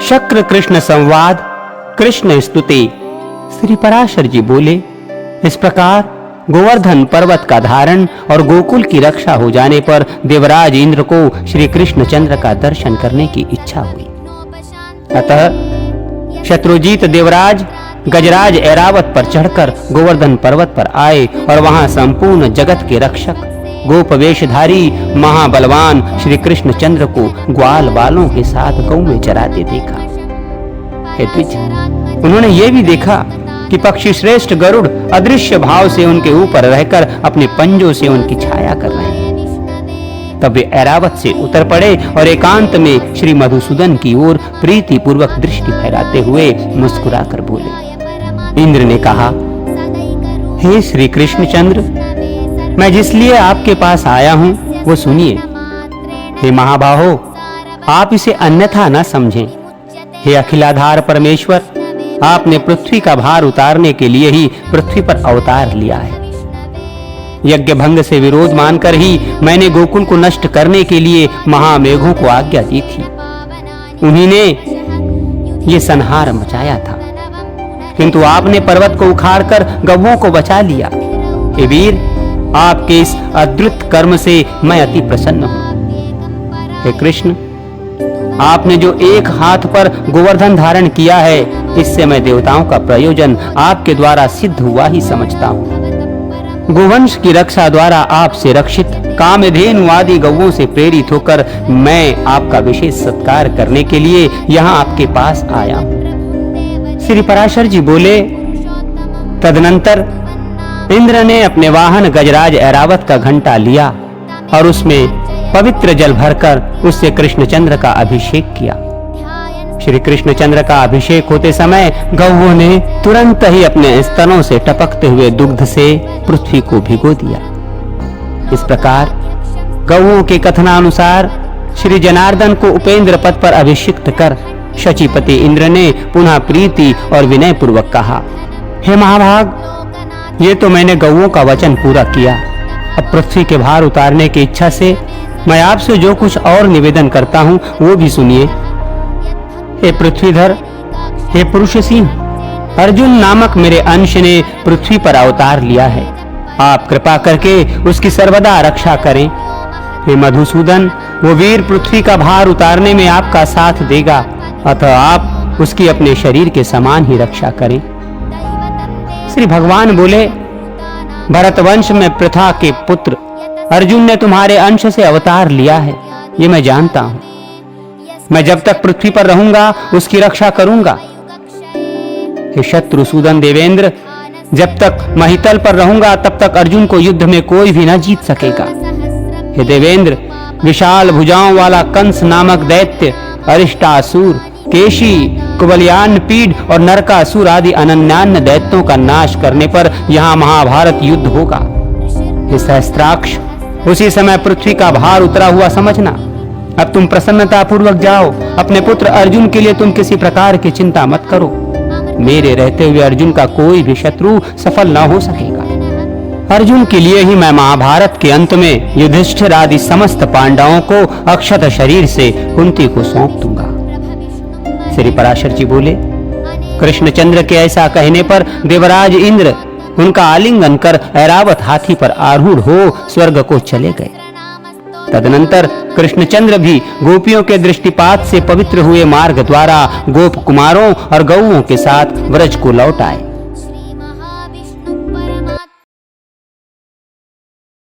शक्र कृष्ण संवाद कृष्ण स्तुति। श्री पराशर जी बोले, इस प्रकार गोवर्धन पर्वत का धारण और गोकुल की रक्षा हो जाने पर देवराज इंद्र को श्री कृष्णचंद्र का दर्शन करने की इच्छा हुई। अतः शत्रुजीत देवराज गजराज ऐरावत पर चढ़कर गोवर्धन पर्वत पर आए और वहां संपूर्ण जगत के रक्षक गोप वेशधारी महाबलवान श्री कृष्णचंद्र को ग्वाल बालों के साथ गौ में चराते देखा। हे द्विज, उन्होंने ये भी देखा कि पक्षी श्रेष्ठ गरुड़ अदृश्य भाव से उनके ऊपर रहकर अपने पंजों से उनकी छाया कर रहे हैं। तब वे ऐरावत से उतर पड़े और एकांत में श्री मधुसूदन की ओर प्रीति पूर्वक दृष्टि फैलाते हुए मुस्कुराकर बोले। इंद्र ने कहा, हे श्री कृष्णचंद्र, मैं जिस लिए आपके पास आया हूं वो सुनिए। हे महाबाहो, आप इसे अन्यथा न समझें। हे अखिलाधार परमेश्वर, आपने पृथ्वी का भार उतारने के लिए ही पृथ्वी पर अवतार लिया है। यज्ञ भंग से विरोध मानकर ही मैंने गोकुल को नष्ट करने के लिए महामेघों को आज्ञा दी थी। उन्हीं ने ये संहार मचाया था, किंतु आपने पर्वत को उखाड़कर गौओं को बचा लिया। हे वीर, आपके इस अद्भुत कर्म से मैं अति प्रसन्न हूं। हे कृष्ण, आपने जो एक हाथ पर गोवर्धन धारण किया है, इससे मैं देवताओं का प्रयोजन आपके द्वारा सिद्ध हुआ ही समझता हूं। गोवंश की रक्षा द्वारा आपसे रक्षित कामधेनु आदि गौओं से प्रेरित होकर मैं आपका विशेष सत्कार करने के लिए यहाँ आपके पास आया हूं। श्री पराशर जी बोले, तदनंतर इंद्र ने अपने वाहन गजराज ऐरावत का घंटा लिया और उसमें पवित्र जल भरकर उससे कृष्णचंद्र का अभिषेक किया। श्री कृष्णचंद्र का अभिषेक होते समय गौओं ने तुरंत ही अपने स्तनों से टपकते हुए दुग्ध से पृथ्वी को भिगो दिया। इस प्रकार गौओं के कथनानुसार श्री जनार्दन को उपेंद्र पद पर अभिषिक्त कर शचीपति इंद्र ने पुनः प्रीति और विनय पूर्वक कहा, हे महाभाग, ये तो मैंने गौओं का वचन पूरा किया। अब पृथ्वी के भार उतारने की इच्छा से मैं आपसे जो कुछ और निवेदन करता हूं वो भी सुनिए। हे पृथ्वीधर, हे पुरुष सिंह, अर्जुन नामक मेरे अंश ने पृथ्वी पर अवतार लिया है। आप कृपा करके उसकी सर्वदा रक्षा करें। हे मधुसूदन, वो वीर पृथ्वी का भार उतारने में आपका साथ देगा, अतः आप उसकी अपने शरीर के समान ही रक्षा करें। श्री भगवान बोले, भरतवंश में पृथा के पुत्र अर्जुन ने तुम्हारे अंश से अवतार लिया है, ये मैं जानता हूं। मैं जब तक पृथ्वी पर रहूंगा उसकी रक्षा करूंगा। हे शत्रुसूदन देवेंद्र, जब तक महितल पर रहूंगा तब तक अर्जुन को युद्ध में कोई भी न जीत सकेगा। हे देवेंद्र, विशाल भुजाओं वाला कंस नामक दैत्य, अरिष्टासुर, केशी, कुबलियान पीड और नरकासुर आदि अनन्यान्य दैत्यों का नाश करने पर यहाँ महाभारत युद्ध होगा। हे सहस्त्राक्ष, उसी समय पृथ्वी का भार उतरा हुआ समझना। अब तुम प्रसन्नता पूर्वक जाओ। अपने पुत्र अर्जुन के लिए तुम किसी प्रकार की चिंता मत करो। मेरे रहते हुए अर्जुन का कोई भी शत्रु सफल न हो सकेगा। अर्जुन के लिए ही मैं महाभारत के अंत में युधिष्ठिर आदि समस्त पांडवों को अक्षत शरीर से कुंती को सौंप दूंगा। श्री पराशर जी बोले, कृष्णचंद्र के ऐसा कहने पर देवराज इंद्र उनका आलिंगन कर ऐरावत हाथी पर आरूढ़ हो स्वर्ग को चले गए। तदनंतर कृष्णचंद्र भी गोपियों के दृष्टिपात से पवित्र हुए मार्ग द्वारा गोप कुमारों और गौओं के साथ व्रज को लौट आए।